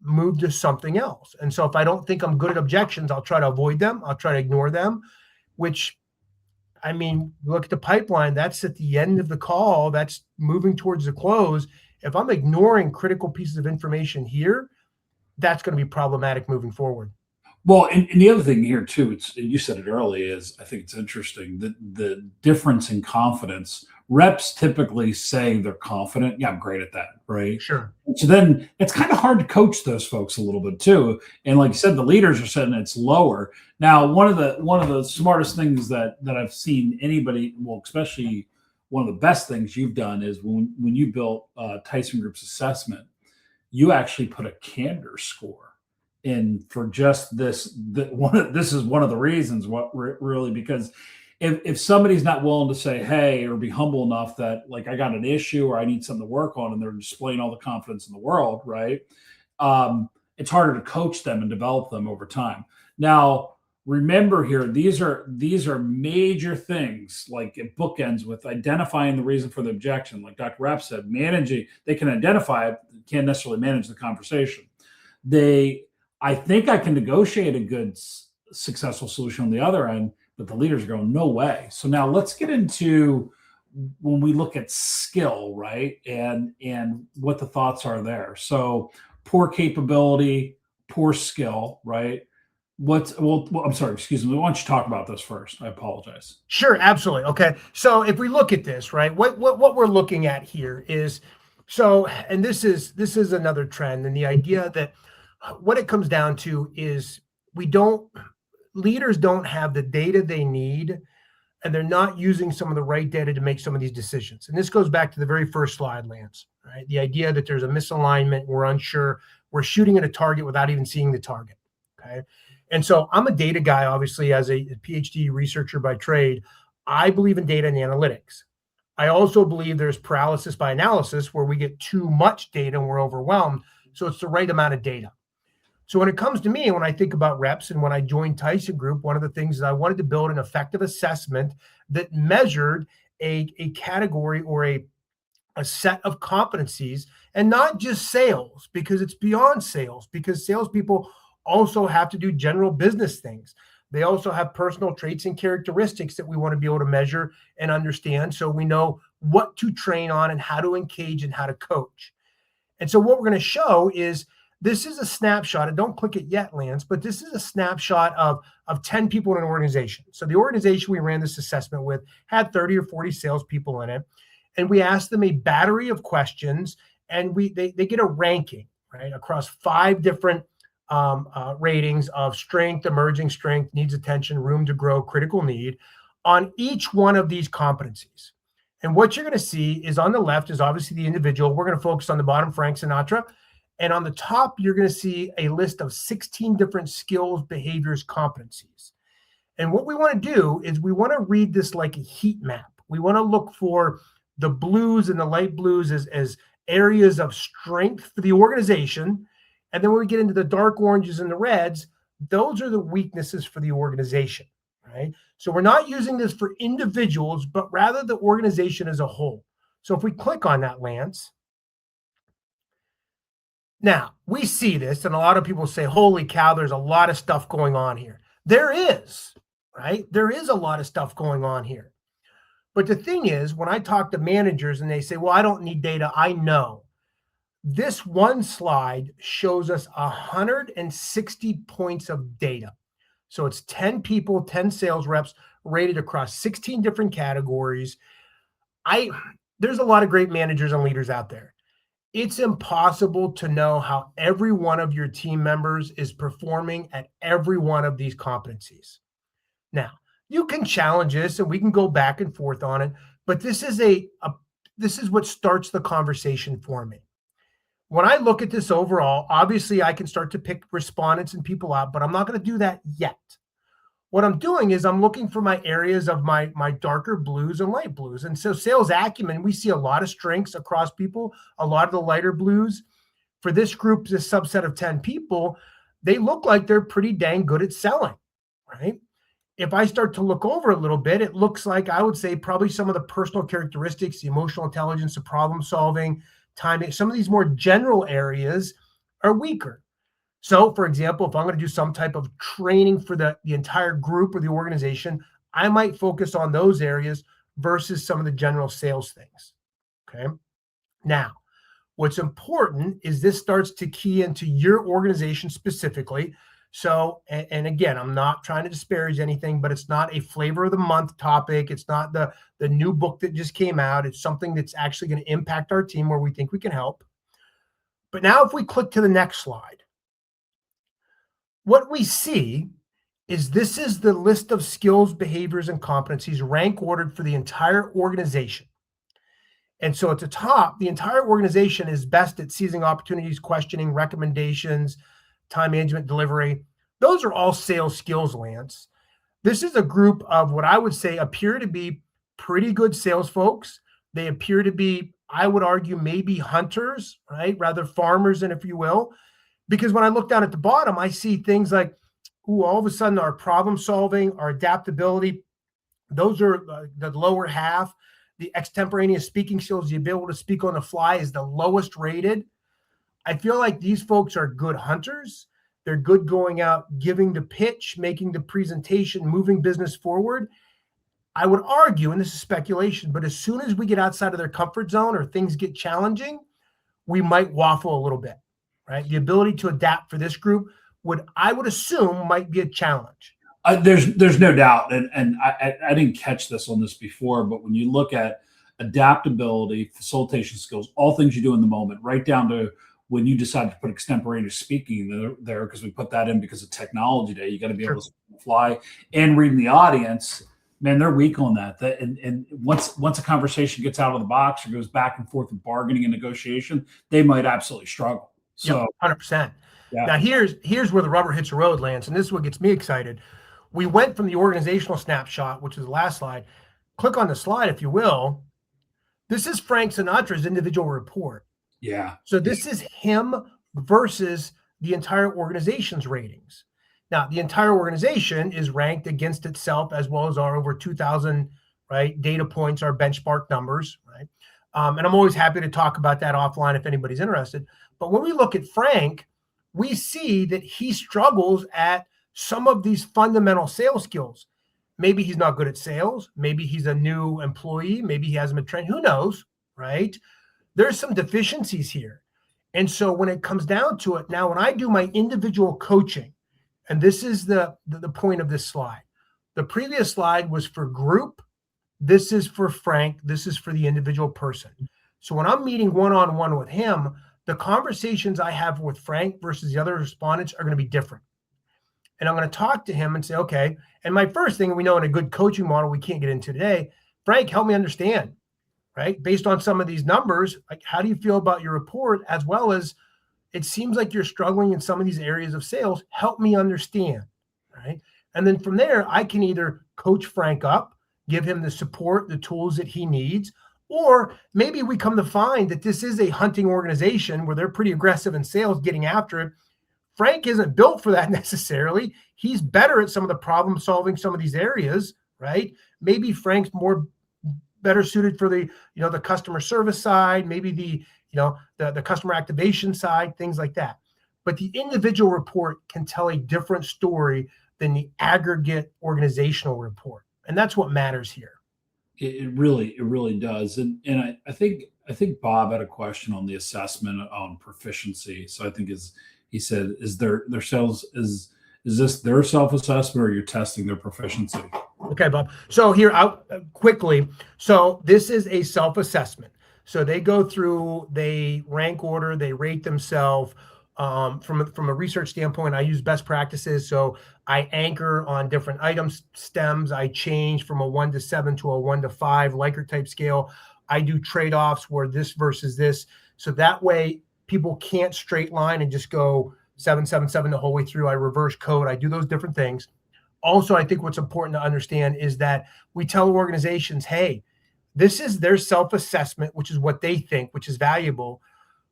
Speaker 3: move to something else. And so if I don't think I'm good at objections, I'll try to avoid them. I'll try to ignore them, which, I mean, look at the pipeline. That's at the end of the call. That's moving towards the close. If I'm ignoring critical pieces of information here, that's going to be problematic moving forward.
Speaker 2: Well, and the other thing here too, you said it early, is I think it's interesting that the difference in confidence Reps typically say they're confident. Yeah, I'm great at that, right?
Speaker 3: Sure.
Speaker 2: So then it's kind of hard to coach those folks a little bit too. And like you said, the leaders are saying it's lower. Now, one of the smartest things that I've seen anybody, well, especially one of the best things you've done is when you built Tyson Group's assessment, you actually put a candor score in for just this. This is one of the reasons really, because if somebody's not willing to say, hey, or be humble enough that like I got an issue or I need something to work on, and they're displaying all the confidence in the world, right? It's harder to coach them and develop them over time. Now, remember here, these are major things, like it bookends with identifying the reason for the objection. Like Dr. Rapp said, managing, they can identify it, can't necessarily manage the conversation. I think I can negotiate a good, successful solution on the other end, but the leaders are going, no way. So now let's get into when we look at skill, right? And what the thoughts are there. So poor capability, poor skill, right? I'm sorry, excuse me. Why don't you talk about this first? I apologize.
Speaker 3: Sure, absolutely. Okay. So if we look at this, right, what we're looking at here is, and this is another trend, and the idea that what it comes down to is leaders don't have the data they need, and they're not using some of the right data to make some of these decisions. And this goes back to the very first slide, Lance, right? The idea that there's a misalignment, we're unsure, we're shooting at a target without even seeing the target, okay? And so I'm a data guy, obviously, as a PhD researcher by trade. I believe in data and analytics. I also believe there's paralysis by analysis, where we get too much data and we're overwhelmed. So it's the right amount of data. So when it comes to me, when I think about reps and when I joined Tyson Group, one of the things is I wanted to build an effective assessment that measured a category or a set of competencies, and not just sales, because it's beyond sales, because salespeople also have to do general business things. They also have personal traits and characteristics that we want to be able to measure and understand, so we know what to train on and how to engage and how to coach. And so what we're going to show is, this is a snapshot, and don't click it yet, Lance, but this is a snapshot of 10 people in an organization. So the organization we ran this assessment with had 30 or 40 salespeople in it, and we asked them a battery of questions, and they get a ranking, right, across 5 different ratings of strength, emerging strength, needs attention, room to grow, critical need, on each one of these competencies. And what you're going to see is, on the left is obviously the individual. We're going to focus on the bottom, Frank Sinatra. And on the top, you're going to see a list of 16 different skills, behaviors, competencies. And what we want to do is we want to read this like a heat map. We want to look for the blues and the light blues as areas of strength for the organization. And then when we get into the dark oranges and the reds, those are the weaknesses for the organization, right? So we're not using this for individuals, but rather the organization as a whole. So if we click on that, Lance. Now, we see this, and a lot of people say, holy cow, there's a lot of stuff going on here. There is, right? There is a lot of stuff going on here. But the thing is, when I talk to managers and they say, well, I don't need data, I know. This one slide shows us 160 points of data. So it's 10 people, 10 sales reps rated across 16 different categories. There's a lot of great managers and leaders out there. It's impossible to know how every one of your team members is performing at every one of these competencies. Now, you can challenge this and we can go back and forth on it, but this is this is what starts the conversation for me. When I look at this overall, obviously I can start to pick respondents and people out, but I'm not going to do that yet. What I'm doing is I'm looking for my areas of my darker blues and light blues. And so sales acumen, we see a lot of strengths across people, a lot of the lighter blues. For this group, this subset of 10 people, they look like they're pretty dang good at selling, right? If I start to look over a little bit, it looks like I would say probably some of the personal characteristics, the emotional intelligence, the problem solving, timing, some of these more general areas are weaker. So, for example, if I'm going to do some type of training for the entire group or the organization, I might focus on those areas versus some of the general sales things, okay? Now, what's important is this starts to key into your organization specifically. So, and again, I'm not trying to disparage anything, but it's not a flavor of the month topic. It's not the new book that just came out. It's something that's actually going to impact our team where we think we can help. But now if we click to the next slide, what we see is this is the list of skills, behaviors, and competencies rank ordered for the entire organization. And so at the top, the entire organization is best at seizing opportunities, questioning, recommendations, time management, delivery. Those are all sales skills, Lance. This is a group of what I would say appear to be pretty good sales folks. They appear to be, I would argue, maybe hunters, right? Rather farmers, and if you will. Because when I look down at the bottom, I see things like, all of a sudden our problem solving, our adaptability, those are the lower half. The extemporaneous speaking skills, the ability to speak on the fly, is the lowest rated. I feel like these folks are good hunters. They're good going out, giving the pitch, making the presentation, moving business forward. I would argue, and this is speculation, but as soon as we get outside of their comfort zone or things get challenging, we might waffle a little bit, right? The ability to adapt for this group I would assume might be a challenge.
Speaker 2: There's no doubt, and I didn't catch this on this before, but when you look at adaptability, facilitation skills, all things you do in the moment, right down to when you decide to put extemporaneous speaking there, because we put that in because of technology day, you got to be able to fly and reading the audience. Man, they're weak on that. And once a conversation gets out of the box or goes back and forth with bargaining and negotiation, they might absolutely struggle. So
Speaker 3: 100%.
Speaker 2: Yeah.
Speaker 3: Now here's where the rubber hits the road, Lance, and this is what gets me excited. We went from the organizational snapshot, which is the last slide. Click on the slide, if you will. This is Frank Sinatra's individual report.
Speaker 2: Yeah.
Speaker 3: So this is him versus the entire organization's ratings. Now, the entire organization is ranked against itself, as well as our over 2,000 data points, our benchmark numbers, right? And I'm always happy to talk about that offline if anybody's interested. But when we look at Frank, we see that he struggles at some of these fundamental sales skills. Maybe he's not good at sales. Maybe he's a new employee. Maybe he hasn't been trained. Who knows, right? There's some deficiencies here. And so when it comes down to it, now when I do my individual coaching, and this is the point of this slide. The previous slide was for group. This is for Frank. This is for the individual person. So when I'm meeting one-on-one with him, the conversations I have with Frank versus the other respondents are going to be different. And I'm going to talk to him and say, okay, and my first thing, we know in a good coaching model we can't get into today, Frank, help me understand, right? Based on some of these numbers, like how do you feel about your report, as well as it seems like you're struggling in some of these areas of sales. Help me understand, right? And then from there, I can either coach Frank up, give him the support, the tools that he needs, or maybe we come to find that this is a hunting organization where they're pretty aggressive in sales, getting after it. Frank isn't built for that necessarily. He's better at some of the problem solving, some of these areas, right? Maybe Frank's better suited for the customer service side, maybe the customer activation side, things like that. But the individual report can tell a different story than the aggregate organizational report. And that's what matters here.
Speaker 2: It really does. And I think Bob had a question on the assessment on proficiency. So I think he said, is this their self-assessment, or you're testing their proficiency?
Speaker 3: Okay, Bob. So here, quickly. So this is a self-assessment. So they go through, they rank order, they rate themselves. From a research standpoint, I use best practices. So I anchor on different items, stems. I change from a 1 to 7 to a 1 to 5 Likert type scale. I do trade-offs where this versus this. So that way people can't straight line and just go 7, 7, 7 the whole way through. I reverse code. I do those different things. Also, I think what's important to understand is that we tell organizations, hey, this is their self-assessment, which is what they think, which is valuable.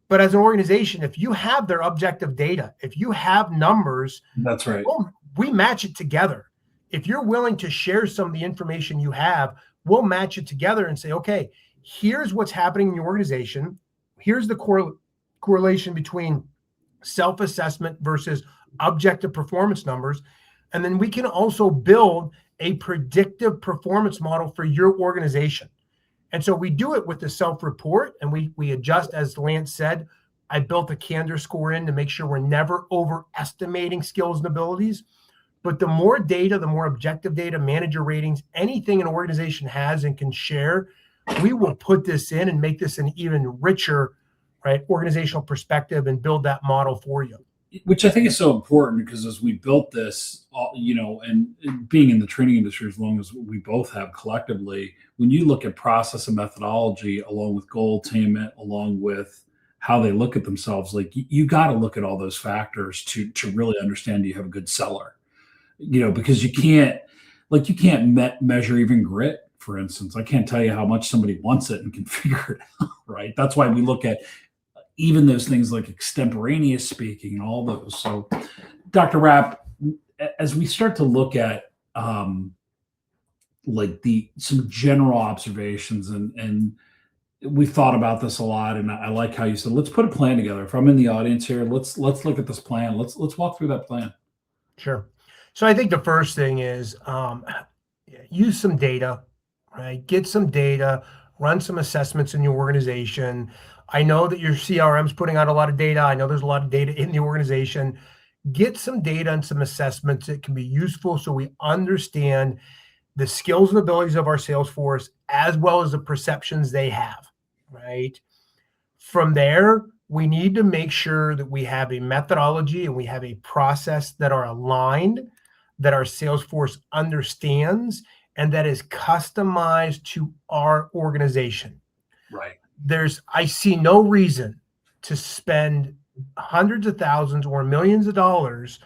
Speaker 3: But as an organization, if you have their objective data, if you have numbers,
Speaker 2: that's right.
Speaker 3: We match it together. If you're willing to share some of the information you have, we'll match it together and say, okay, here's what's happening in your organization. Here's the correlation between self-assessment versus objective performance numbers. And then we can also build a predictive performance model for your organization. And so we do it with the self-report, and we adjust, as Lance said, I built a candor score in to make sure we're never overestimating skills and abilities. But the more data, the more objective data, manager ratings, anything an organization has and can share, we will put this in and make this an even richer, right, organizational perspective and build that model for you.
Speaker 2: Which I think is so important, because as we built this, and being in the training industry as long as we both have collectively, when you look at process and methodology, along with goal attainment, along with how they look at themselves, like you got to look at all those factors to really understand you have a good seller. Because you can't measure even grit, for instance. I can't tell you how much somebody wants it and can figure it out, right? That's why we look at even those things like extemporaneous speaking and all those. So, Dr. Rapp, as we start to look at some general observations, and we've thought about this a lot, and I like how you said, let's put a plan together. If I'm in the audience here, let's look at this plan. Let's walk through that plan.
Speaker 3: Sure. So I think the first thing is use some data, right? Get some data, run some assessments in your organization. I know that your CRM is putting out a lot of data. I know there's a lot of data in the organization. Get some data and some assessments that can be useful so we understand the skills and abilities of our sales force as well as the perceptions they have, right? From there, we need to make sure that we have a methodology and we have a process that are aligned, that our sales force understands, and that is customized to our organization.
Speaker 2: Right.
Speaker 3: I see no reason to spend hundreds of thousands or millions of dollars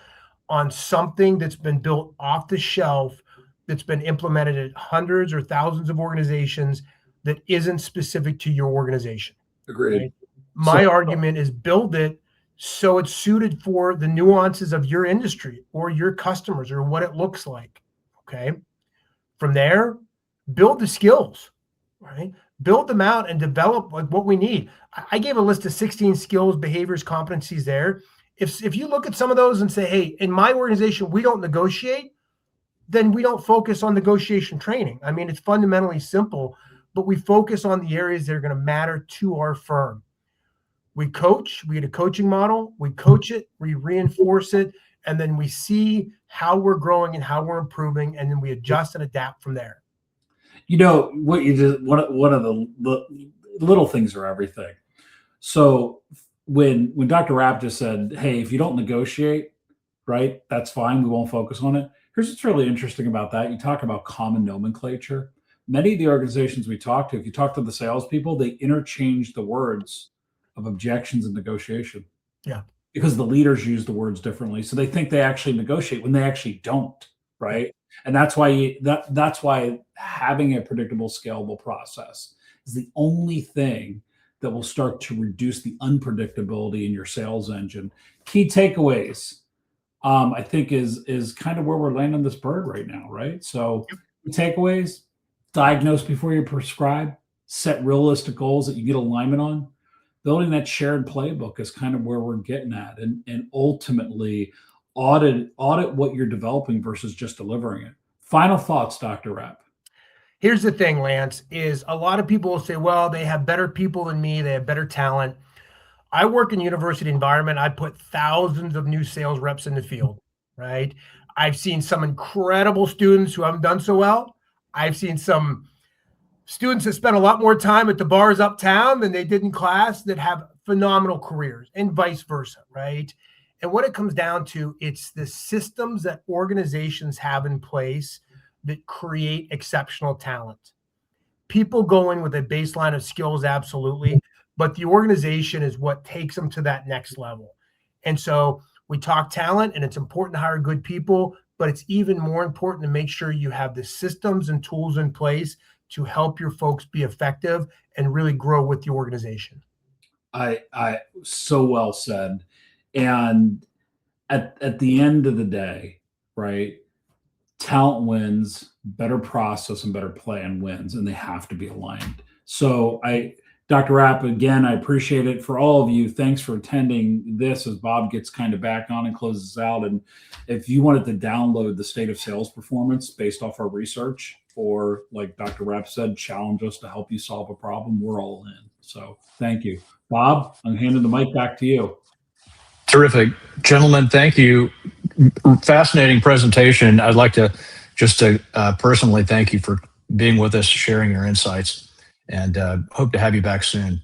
Speaker 3: on something that's been built off the shelf, that's been implemented at hundreds or thousands of organizations, that isn't specific to your organization.
Speaker 2: Agreed.
Speaker 3: Right? My argument is build it so it's suited for the nuances of your industry or your customers or what it looks like. Okay. From there, build the skills, right? Build them out and develop like what we need. I gave a list of 16 skills, behaviors, competencies there. If you look at some of those and say, hey, in my organization, we don't negotiate, then we don't focus on negotiation training. I mean, it's fundamentally simple, but we focus on the areas that are going to matter to our firm. We coach, we get a coaching model, we coach it, we reinforce it, and then we see how we're growing and how we're improving, and then we adjust and adapt from there.
Speaker 2: What you did, one of the little things are everything. So when Dr. Rapp just said, hey, if you don't negotiate, right, that's fine, we won't focus on it. Here's what's really interesting about that. You talk about common nomenclature. Many of the organizations we talk to, if you talk to the salespeople, they interchange the words of objections and negotiation.
Speaker 3: Yeah.
Speaker 2: Because the leaders use the words differently. So they think they actually negotiate when they actually don't, right? And that's why that's why having a predictable, scalable process is the only thing that will start to reduce the unpredictability in your sales engine. Key takeaways, I think is kind of where we're landing this bird right now, right? So the takeaways: diagnose before you prescribe, set realistic goals that you get alignment on. Building that shared playbook is kind of where we're getting at, and ultimately audit what you're developing versus just delivering it. Final thoughts, Dr. Rapp.
Speaker 3: Here's the thing, Lance, is a lot of people will say, well, they have better people than me. They have better talent. I work in university environment. I put thousands of new sales reps in the field, right? I've seen some incredible students who haven't done so well. I've seen some students that spend a lot more time at the bars uptown than they did in class that have phenomenal careers, and vice versa, right? And what it comes down to, it's the systems that organizations have in place that create exceptional talent. People go in with a baseline of skills, absolutely, but the organization is what takes them to that next level. And so we talk talent, and it's important to hire good people, but it's even more important to make sure you have the systems and tools in place to help your folks be effective and really grow with the organization.
Speaker 2: I so well said. And at the end of the day, right, talent wins, better process and better plan wins, and they have to be aligned. So Dr. Rapp, again, I appreciate it. For all of you, thanks for attending this as Bob gets kind of back on and closes out. And if you wanted to download the state of sales performance based off our research, or like Dr. Rapp said, challenge us to help you solve a problem, we're all in. So thank you. Bob, I'm handing the mic back to you.
Speaker 1: Terrific. Gentlemen, thank you. Fascinating presentation. I'd like to just personally thank you for being with us, sharing your insights, and hope to have you back soon.